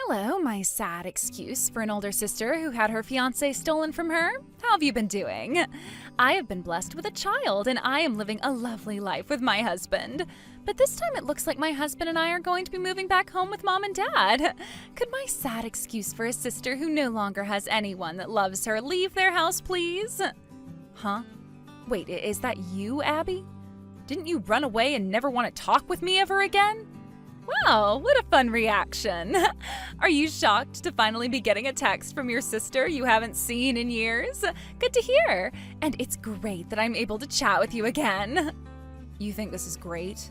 Hello, my sad excuse for an older sister who had her fiancé stolen from her. How have you been doing? I have been blessed with a child, and I am living a lovely life with my husband. But this time it looks like my husband and I are going to be moving back home with mom and dad. Could my sad excuse for a sister who no longer has anyone that loves her leave their house, please? Huh? Wait, is that you, Abby? Didn't you run away and never want to talk with me ever again? Wow, what a fun reaction. Are you shocked to finally be getting a text from your sister you haven't seen in years? Good to hear. And it's great that I'm able to chat with you again. You think this is great?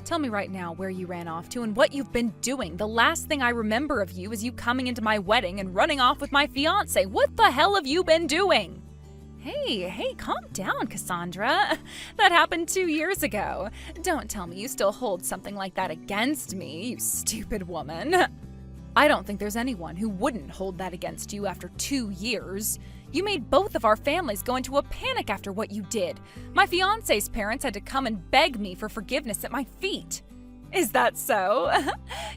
Tell me right now where you ran off to and what you've been doing. The last thing I remember of you is you coming into my wedding and running off with my fiancé. What the hell have you been doing? Hey, calm down, Cassandra. That happened 2 years ago. Don't tell me you still hold something like that against me, you stupid woman. I don't think there's anyone who wouldn't hold that against you after 2 years. You made both of our families go into a panic after what you did. My fiancé's parents had to come and beg me for forgiveness at my feet. Is that so?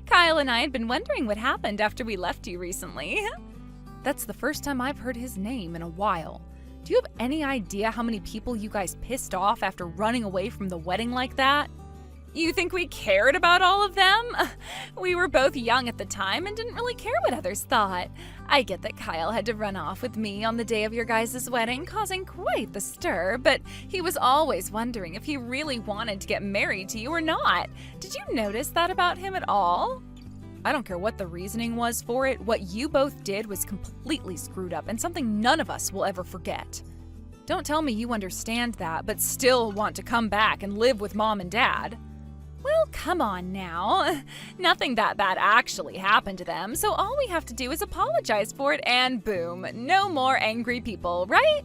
Kyle and I had been wondering what happened after we left you recently. That's the first time I've heard his name in a while. Do you have any idea how many people you guys pissed off after running away from the wedding like that? You think we cared about all of them? We were both young at the time and didn't really care what others thought. I get that Kyle had to run off with me on the day of your guys' wedding, causing quite the stir, but he was always wondering if he really wanted to get married to you or not. Did you notice that about him at all? I don't care what the reasoning was for it, what you both did was completely screwed up and something none of us will ever forget. Don't tell me you understand that, but still want to come back and live with mom and dad. Well, come on now. Nothing that bad actually happened to them, so all we have to do is apologize for it and boom, no more angry people, right?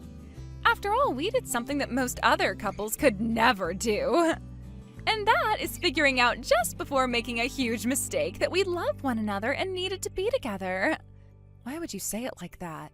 After all, we did something that most other couples could never do. And that is figuring out just before making a huge mistake that we loved one another and needed to be together. Why would you say it like that?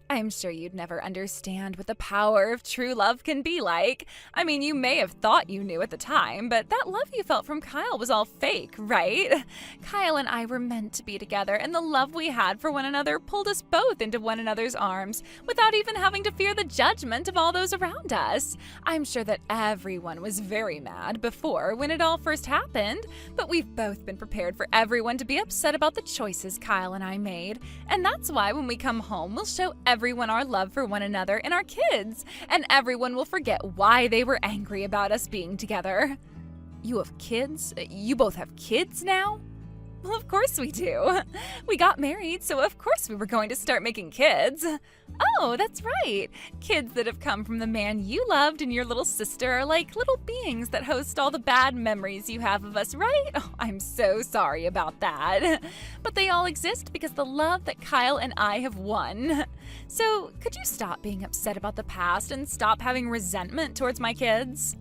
I'm sure you'd never understand what the power of true love can be like. I mean, you may have thought you knew at the time, but that love you felt from Kyle was all fake, right? Kyle and I were meant to be together, and the love we had for one another pulled us both into one another's arms without even having to fear the judgment of all those around us. I'm sure that everyone was very mad before when it all first happened, but we've both been prepared for everyone to be upset about the choices Kyle and I made, and that's why when we come home, we'll show everyone our love for one another and our kids, and everyone will forget why they were angry about us being together. You have kids? You both have kids now? Well, of course we do. We got married, so of course we were going to start making kids. Oh, that's right. Kids that have come from the man you loved and your little sister are like little beings that host all the bad memories you have of us, right? Oh, I'm so sorry about that. But they all exist because the love that Kyle and I have won. So, could you stop being upset about the past and stop having resentment towards my kids?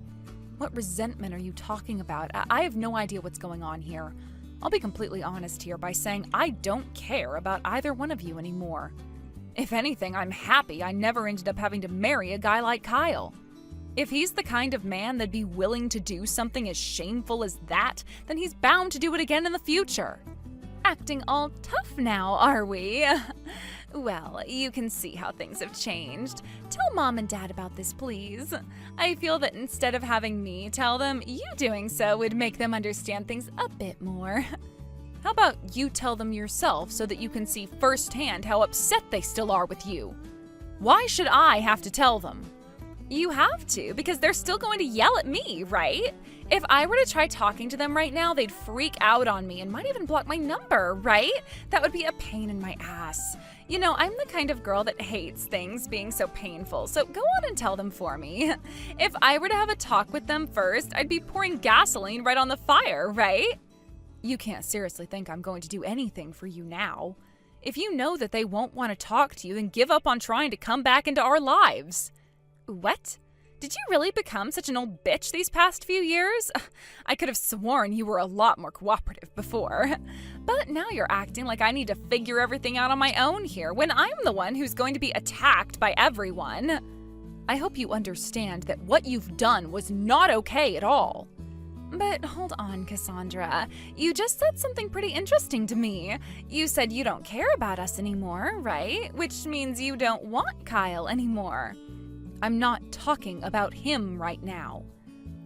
What resentment are you talking about? I have no idea what's going on here. I'll be completely honest here by saying I don't care about either one of you anymore. If anything, I'm happy I never ended up having to marry a guy like Kyle. If he's the kind of man that'd be willing to do something as shameful as that, then he's bound to do it again in the future. Acting all tough now, are we? Well, you can see how things have changed. Tell mom and dad about this, please. I feel that instead of having me tell them, you doing so would make them understand things a bit more. How about you tell them yourself so that you can see firsthand how upset they still are with you? Why should I have to tell them? You have to, because they're still going to yell at me, right? If I were to try talking to them right now, they'd freak out on me and might even block my number, right? That would be a pain in my ass. You know, I'm the kind of girl that hates things being so painful, so go on and tell them for me. If I were to have a talk with them first, I'd be pouring gasoline right on the fire, right? You can't seriously think I'm going to do anything for you now. If you know that they won't want to talk to you, then give up on trying to come back into our lives. What? Did you really become such an old bitch these past few years? I could have sworn you were a lot more cooperative before. But now you're acting like I need to figure everything out on my own here when I'm the one who's going to be attacked by everyone. I hope you understand that what you've done was not okay at all. But hold on, Cassandra. You just said something pretty interesting to me. You said you don't care about us anymore, right? Which means you don't want Kyle anymore. I'm not talking about him right now.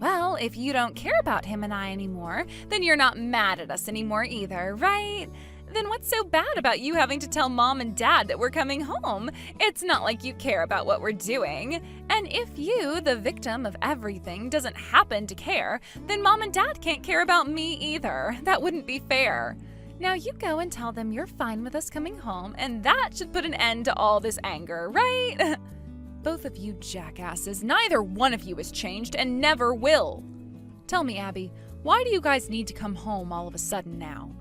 Well, if you don't care about him and I anymore, then you're not mad at us anymore either, right? Then what's so bad about you having to tell Mom and Dad that we're coming home? It's not like you care about what we're doing. And if you, the victim of everything, doesn't happen to care, then Mom and Dad can't care about me either. That wouldn't be fair. Now you go and tell them you're fine with us coming home, and that should put an end to all this anger, right? Both of you jackasses, neither one of you has changed and never will. Tell me, Abby, why do you guys need to come home all of a sudden now?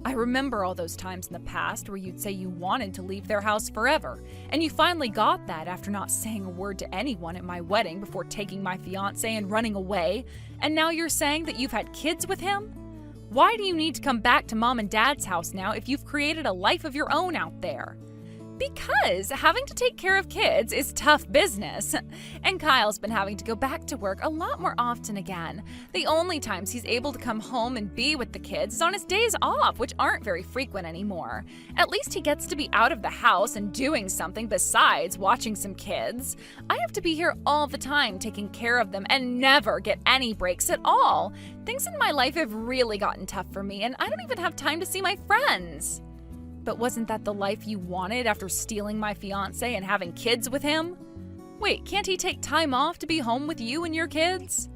I remember all those times in the past where you'd say you wanted to leave their house forever, and you finally got that after not saying a word to anyone at my wedding before taking my fiancé and running away, and now you're saying that you've had kids with him? Why do you need to come back to Mom and Dad's house now if you've created a life of your own out there? Because having to take care of kids is tough business. And Kyle's been having to go back to work a lot more often again. The only times he's able to come home and be with the kids is on his days off, which aren't very frequent anymore. At least he gets to be out of the house and doing something besides watching some kids. I have to be here all the time taking care of them and never get any breaks at all. Things in my life have really gotten tough for me, and I don't even have time to see my friends. But wasn't that the life you wanted after stealing my fiancé and having kids with him? Wait, can't he take time off to be home with you and your kids?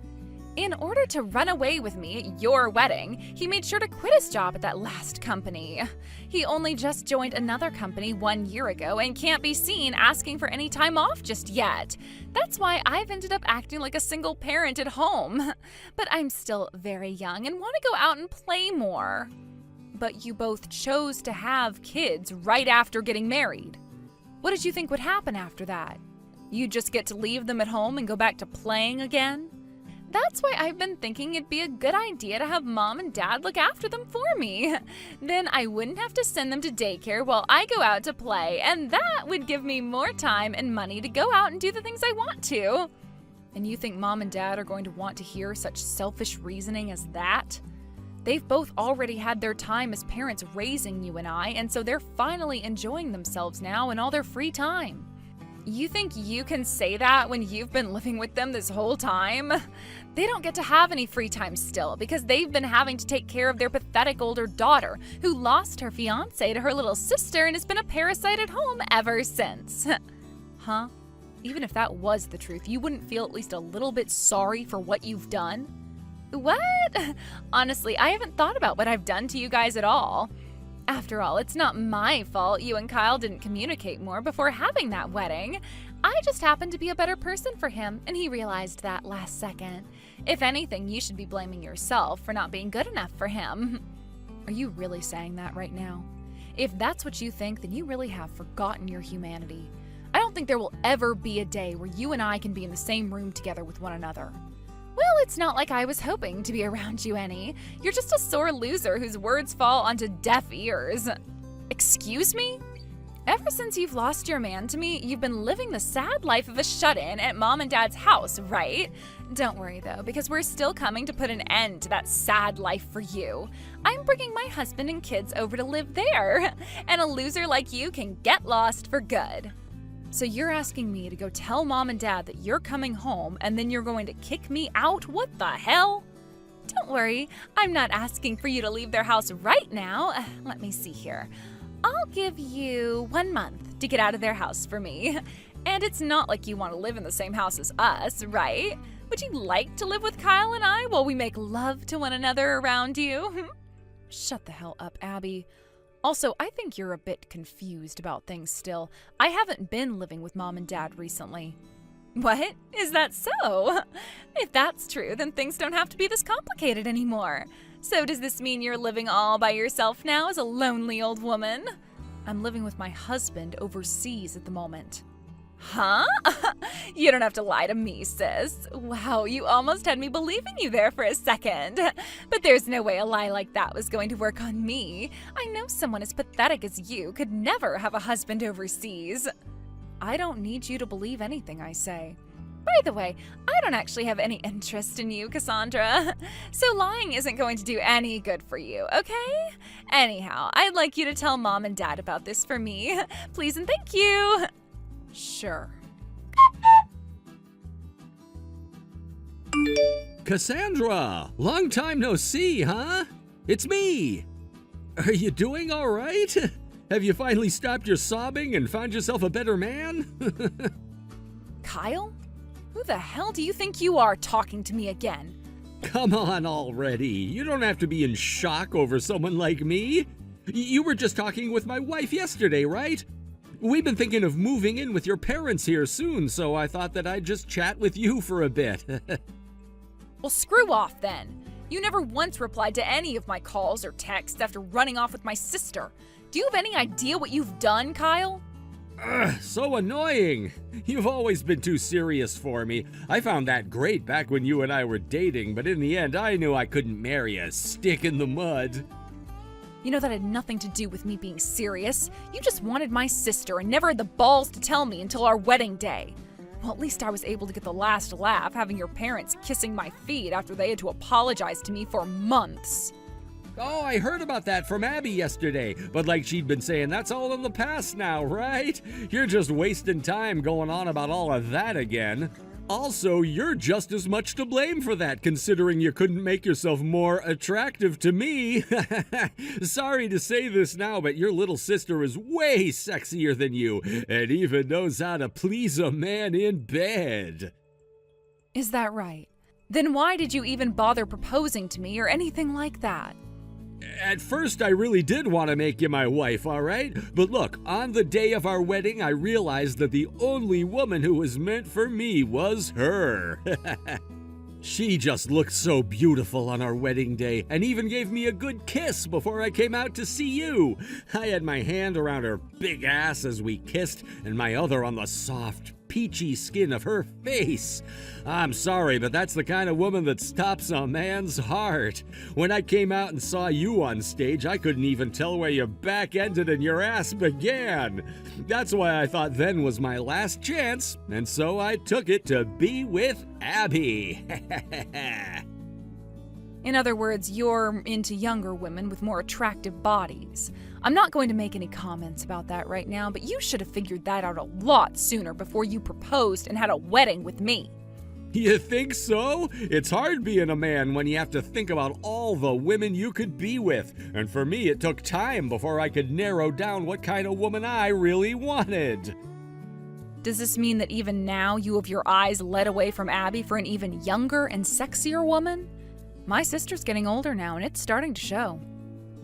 In order to run away with me at your wedding, he made sure to quit his job at that last company. He only just joined another company 1 year ago and can't be seen asking for any time off just yet. That's why I've ended up acting like a single parent at home. But I'm still very young and want to go out and play more. But you both chose to have kids right after getting married. What did you think would happen after that? You'd just get to leave them at home and go back to playing again? That's why I've been thinking it'd be a good idea to have Mom and Dad look after them for me. Then I wouldn't have to send them to daycare while I go out to play, and that would give me more time and money to go out and do the things I want to. And you think Mom and Dad are going to want to hear such selfish reasoning as that? They've both already had their time as parents raising you and I, and so they're finally enjoying themselves now in all their free time. You think you can say that when you've been living with them this whole time? They don't get to have any free time still because they've been having to take care of their pathetic older daughter who lost her fiancé to her little sister and has been a parasite at home ever since. Huh? Even if that was the truth, you wouldn't feel at least a little bit sorry for what you've done? What? Honestly, I haven't thought about what I've done to you guys at all. After all, it's not my fault you and Kyle didn't communicate more before having that wedding. I just happened to be a better person for him, and he realized that last second. If anything, you should be blaming yourself for not being good enough for him. Are you really saying that right now? If that's what you think, then you really have forgotten your humanity. I don't think there will ever be a day where you and I can be in the same room together with one another. Well, it's not like I was hoping to be around you any. You're just a sore loser whose words fall onto deaf ears. Excuse me? Ever since you've lost your man to me, you've been living the sad life of a shut-in at Mom and Dad's house, right? Don't worry, though, because we're still coming to put an end to that sad life for you. I'm bringing my husband and kids over to live there, and a loser like you can get lost for good. So you're asking me to go tell Mom and Dad that you're coming home and then you're going to kick me out? What the hell? Don't worry, I'm not asking for you to leave their house right now. Let me see here. I'll give you 1 month to get out of their house for me. And it's not like you want to live in the same house as us, right? Would you like to live with Kyle and I while we make love to one another around you? Shut the hell up, Abby. Also, I think you're a bit confused about things still. I haven't been living with Mom and Dad recently. What? Is that so? If that's true, then things don't have to be this complicated anymore. So does this mean you're living all by yourself now as a lonely old woman? I'm living with my husband overseas at the moment. Huh? You don't have to lie to me, sis. Wow, you almost had me believing you there for a second. But there's no way a lie like that was going to work on me. I know someone as pathetic as you could never have a husband overseas. I don't need you to believe anything I say. By the way, I don't actually have any interest in you, Cassandra. So lying isn't going to do any good for you, okay? Anyhow, I'd like you to tell Mom and Dad about this for me. Please and thank you. Sure. Cassandra! Long time no see, huh? It's me! Are you doing all right? Have you finally stopped your sobbing and found yourself a better man? Kyle? Who the hell do you think you are talking to me again? Come on already. You don't have to be in shock over someone like me. You were just talking with my wife yesterday, right? We've been thinking of moving in with your parents here soon, so I thought that I'd just chat with you for a bit. Well, screw off then. You never once replied to any of my calls or texts after running off with my sister. Do you have any idea what you've done, Kyle? Ugh, so annoying. You've always been too serious for me. I found that great back when you and I were dating, but in the end, I knew I couldn't marry a stick in the mud. You know that had nothing to do with me being serious. You just wanted my sister and never had the balls to tell me until our wedding day. Well, at least I was able to get the last laugh having your parents kissing my feet after they had to apologize to me for months. Oh, I heard about that from Abby yesterday, but like she'd been saying, that's all in the past now, right? You're just wasting time going on about all of that again. Also, you're just as much to blame for that, considering you couldn't make yourself more attractive to me. Sorry to say this now, but your little sister is way sexier than you, and even knows how to please a man in bed. Is that right? Then why did you even bother proposing to me or anything like that? At first, I really did want to make you my wife, all right? But look, on the day of our wedding, I realized that the only woman who was meant for me was her. She just looked so beautiful on our wedding day and even gave me a good kiss before I came out to see you. I had my hand around her big ass as we kissed and my other on the soft, peachy skin of her face. I'm sorry, but that's the kind of woman that stops a man's heart. When I came out and saw you on stage, I couldn't even tell where your back ended and your ass began. That's why I thought then was my last chance, and so I took it to be with Abby. In other words, you're into younger women with more attractive bodies. I'm not going to make any comments about that right now, but you should have figured that out a lot sooner before you proposed and had a wedding with me. You think so? It's hard being a man when you have to think about all the women you could be with. And for me, it took time before I could narrow down what kind of woman I really wanted. Does this mean that even now you have your eyes led away from Abby for an even younger and sexier woman? My sister's getting older now, and it's starting to show.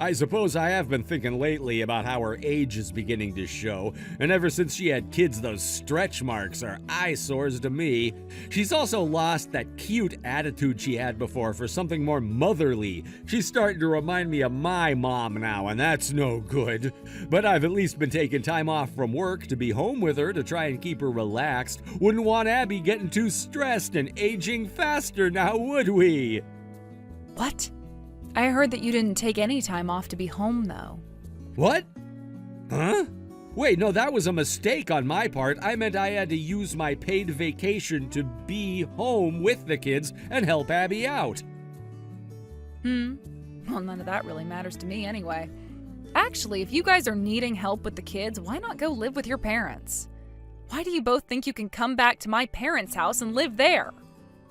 I suppose I have been thinking lately about how her age is beginning to show, and ever since she had kids, those stretch marks are eyesores to me. She's also lost that cute attitude she had before for something more motherly. She's starting to remind me of my mom now, and that's no good. But I've at least been taking time off from work to be home with her to try and keep her relaxed. Wouldn't want Abby getting too stressed and aging faster now, would we? What? I heard that you didn't take any time off to be home, though. What? Huh? Wait, no, that was a mistake on my part. I meant I had to use my paid vacation to be home with the kids and help Abby out. Well, none of that really matters to me anyway. Actually, if you guys are needing help with the kids, why not go live with your parents? Why do you both think you can come back to my parents' house and live there?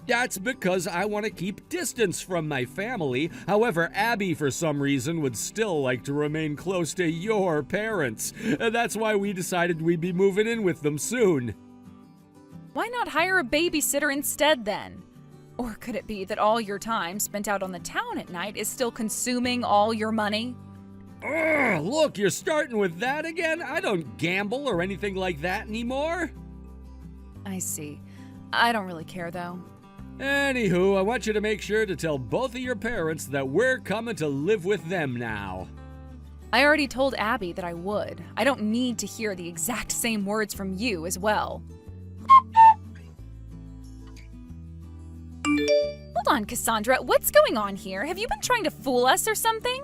That's because I want to keep distance from my family. However, Abby, for some reason, would still like to remain close to your parents. That's why we decided we'd be moving in with them soon. Why not hire a babysitter instead then? Or could it be that all your time spent out on the town at night is still consuming all your money? Ugh, look, you're starting with that again? I don't gamble or anything like that anymore. I see. I don't really care though. Anywho, I want you to make sure to tell both of your parents that we're coming to live with them now. I already told Abby that I would. I don't need to hear the exact same words from you as well. Hold on, Cassandra. What's going on here? Have you been trying to fool us or something?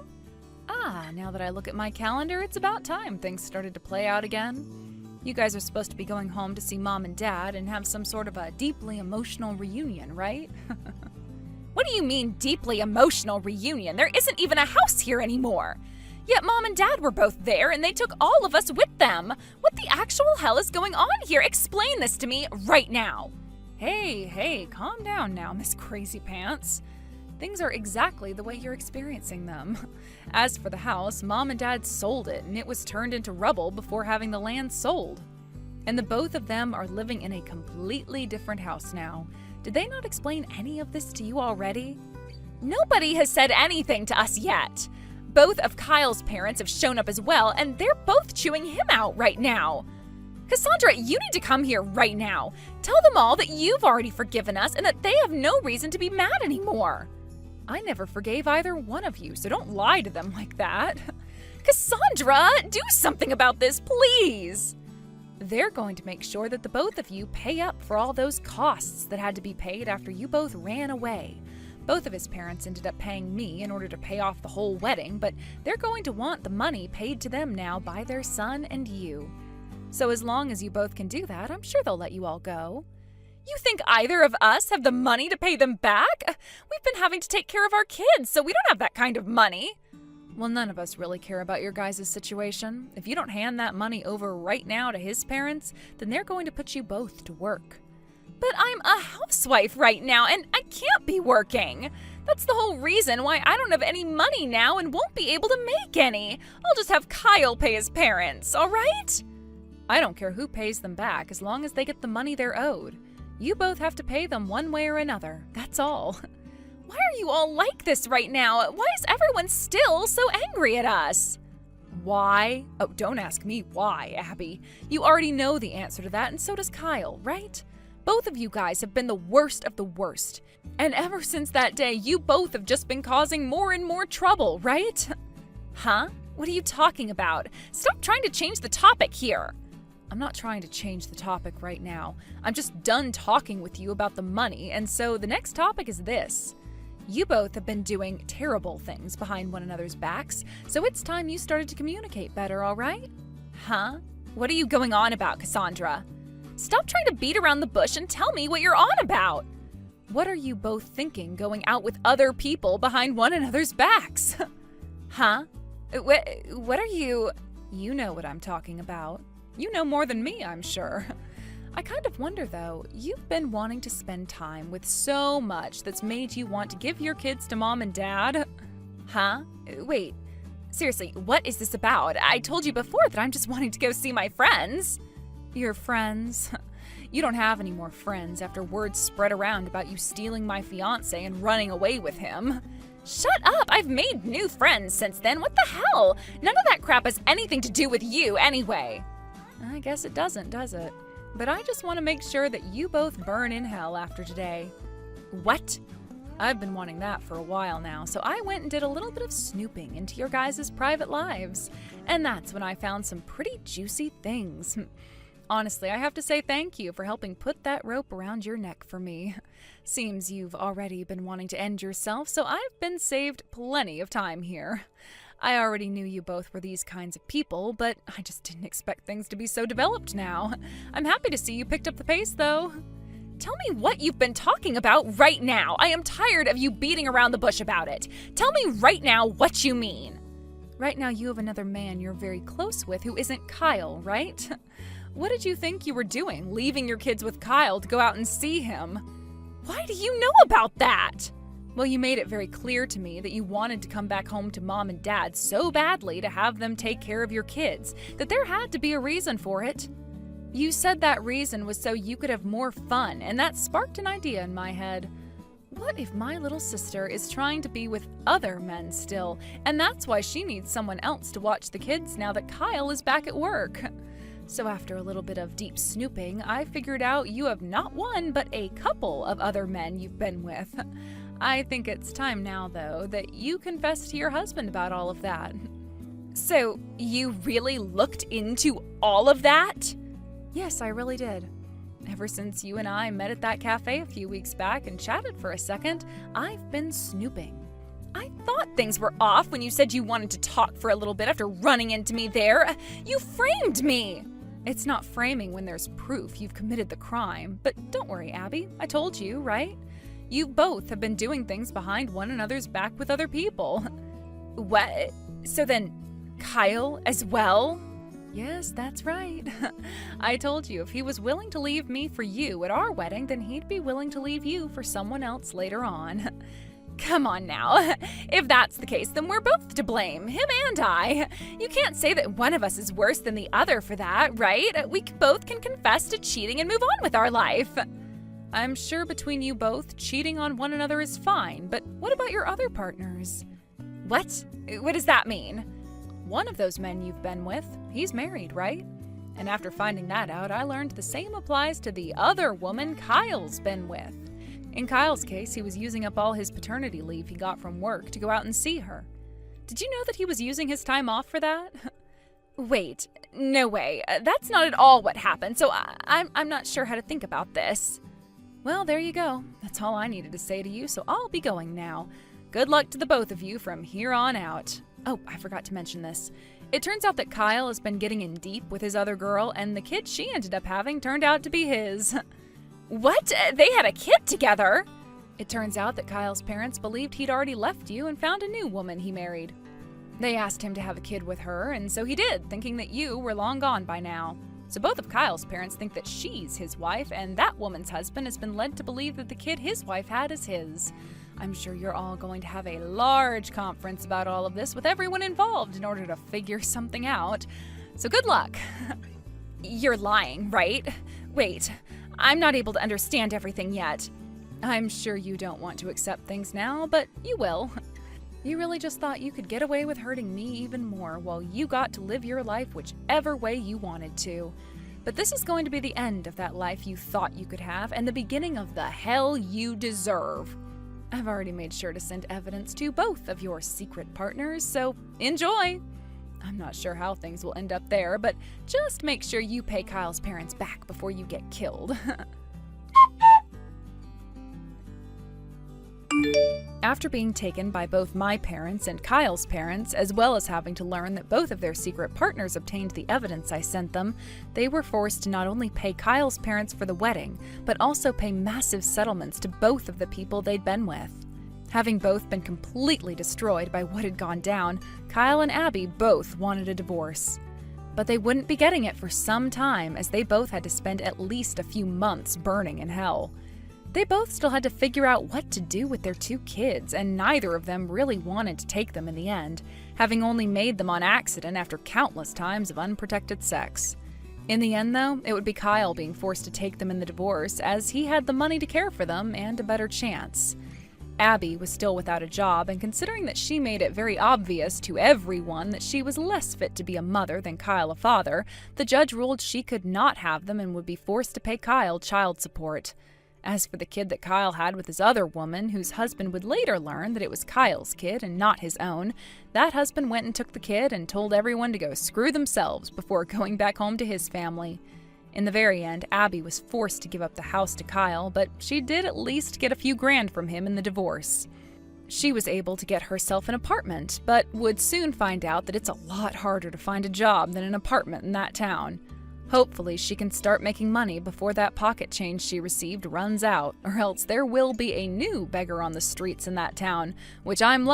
Now that I look at my calendar, it's about time things started to play out again. You guys are supposed to be going home to see Mom and Dad and have some sort of a deeply emotional reunion, right? What do you mean, deeply emotional reunion? There isn't even a house here anymore. Yet Mom and Dad were both there and they took all of us with them. What the actual hell is going on here? Explain this to me right now. Hey, calm down now, Miss Crazy Pants. Things are exactly the way you're experiencing them. As for the house, Mom and Dad sold it and it was turned into rubble before having the land sold. And the both of them are living in a completely different house now. Did they not explain any of this to you already? Nobody has said anything to us yet. Both of Kyle's parents have shown up as well, and they're both chewing him out right now. Cassandra, you need to come here right now. Tell them all that you've already forgiven us and that they have no reason to be mad anymore. I never forgave either one of you, so don't lie to them like that. Cassandra, do something about this, please. They're going to make sure that the both of you pay up for all those costs that had to be paid after you both ran away. Both of his parents ended up paying me in order to pay off the whole wedding, but they're going to want the money paid to them now by their son and you. So as long as you both can do that, I'm sure they'll let you all go. You think either of us have the money to pay them back? We've been having to take care of our kids, so we don't have that kind of money. Well, none of us really care about your guys' situation. If you don't hand that money over right now to his parents, then they're going to put you both to work. But I'm a housewife right now, and I can't be working. That's the whole reason why I don't have any money now and won't be able to make any. I'll just have Kyle pay his parents, all right? I don't care who pays them back as long as they get the money they're owed. You both have to pay them one way or another, that's all. Why are you all like this right now? Why is everyone still so angry at us? Why? Oh, don't ask me why, Abby. You already know the answer to that, and so does Kyle, right? Both of you guys have been the worst of the worst. And ever since that day, you both have just been causing more and more trouble, right? Huh? What are you talking about? Stop trying to change the topic here. I'm not trying to change the topic right now. I'm just done talking with you about the money, and so the next topic is this. You both have been doing terrible things behind one another's backs, so it's time you started to communicate better, all right? Huh? What are you going on about, Cassandra? Stop trying to beat around the bush and tell me what you're on about. What are you both thinking going out with other people behind one another's backs? Huh? What are you... You know what I'm talking about. You know more than me, I'm sure. I kind of wonder, though, you've been wanting to spend time with so much that's made you want to give your kids to Mom and Dad. Huh? Wait, seriously, what is this about? I told you before that I'm just wanting to go see my friends. Your friends? You don't have any more friends after words spread around about you stealing my fiancé and running away with him. Shut up! I've made new friends since then. What the hell? None of that crap has anything to do with you anyway. I guess it doesn't, does it? But I just want to make sure that you both burn in hell after today. What? I've been wanting that for a while now, so I went and did a little bit of snooping into your guys' private lives. And that's when I found some pretty juicy things. Honestly, I have to say thank you for helping put that rope around your neck for me. Seems you've already been wanting to end yourself, so I've been saved plenty of time here. I already knew you both were these kinds of people, but I just didn't expect things to be so developed now. I'm happy to see you picked up the pace, though. Tell me what you've been talking about right now. I am tired of you beating around the bush about it. Tell me right now what you mean. Right now you have another man you're very close with who isn't Kyle, right? What did you think you were doing, leaving your kids with Kyle to go out and see him? Why do you know about that? Well, you made it very clear to me that you wanted to come back home to Mom and Dad so badly to have them take care of your kids that there had to be a reason for it. You said that reason was so you could have more fun, and that sparked an idea in my head. What if my little sister is trying to be with other men still, and that's why she needs someone else to watch the kids now that Kyle is back at work? So after a little bit of deep snooping, I figured out you have not one but a couple of other men you've been with. I think it's time now, though, that you confess to your husband about all of that. So, you really looked into all of that? Yes, I really did. Ever since you and I met at that cafe a few weeks back and chatted for a second, I've been snooping. I thought things were off when you said you wanted to talk for a little bit after running into me there. You framed me. It's not framing when there's proof you've committed the crime. But don't worry, Abby. I told you, right? You both have been doing things behind one another's back with other people. What? So then, Kyle as well? Yes, that's right. I told you if he was willing to leave me for you at our wedding, then he'd be willing to leave you for someone else later on. Come on now. If that's the case, then we're both to blame, him and I. You can't say that one of us is worse than the other for that, right? We both can confess to cheating and move on with our life. I'm sure between you both, cheating on one another is fine, but what about your other partners? What? What does that mean? One of those men you've been with, he's married, right? And after finding that out, I learned the same applies to the other woman Kyle's been with. In Kyle's case, he was using up all his paternity leave he got from work to go out and see her. Did you know that he was using his time off for that? Wait, no way. That's not at all what happened, so I'm not sure how to think about this. Well, there you go. That's all I needed to say to you, so I'll be going now. Good luck to the both of you from here on out. Oh, I forgot to mention this. It turns out that Kyle has been getting in deep with his other girl, and the kid she ended up having turned out to be his. What? They had a kid together? It turns out that Kyle's parents believed he'd already left you and found a new woman he married. They asked him to have a kid with her, and so he did, thinking that you were long gone by now. So both of Kyle's parents think that she's his wife, and that woman's husband has been led to believe that the kid his wife had is his. I'm sure you're all going to have a large conference about all of this with everyone involved in order to figure something out. So good luck. You're lying, right? Wait, I'm not able to understand everything yet. I'm sure you don't want to accept things now, but you will. You really just thought you could get away with hurting me even more while you got to live your life whichever way you wanted to. But this is going to be the end of that life you thought you could have and the beginning of the hell you deserve. I've already made sure to send evidence to both of your secret partners, so enjoy! I'm not sure how things will end up there, but just make sure you pay Kyle's parents back before you get killed. After being taken by both my parents and Kyle's parents, as well as having to learn that both of their secret partners obtained the evidence I sent them, they were forced to not only pay Kyle's parents for the wedding, but also pay massive settlements to both of the people they'd been with. Having both been completely destroyed by what had gone down, Kyle and Abby both wanted a divorce. But they wouldn't be getting it for some time, as they both had to spend at least a few months burning in hell. They both still had to figure out what to do with their two kids, and neither of them really wanted to take them in the end, having only made them on accident after countless times of unprotected sex. In the end, though, it would be Kyle being forced to take them in the divorce, as he had the money to care for them and a better chance. Abby was still without a job, and considering that she made it very obvious to everyone that she was less fit to be a mother than Kyle a father, the judge ruled she could not have them and would be forced to pay Kyle child support. As for the kid that Kyle had with his other woman, whose husband would later learn that it was Kyle's kid and not his own, that husband went and took the kid and told everyone to go screw themselves before going back home to his family. In the very end, Abby was forced to give up the house to Kyle, but she did at least get a few grand from him in the divorce. She was able to get herself an apartment, but would soon find out that it's a lot harder to find a job than an apartment in that town. Hopefully, she can start making money before that pocket change she received runs out, or else there will be a new beggar on the streets in that town, which I'm lucky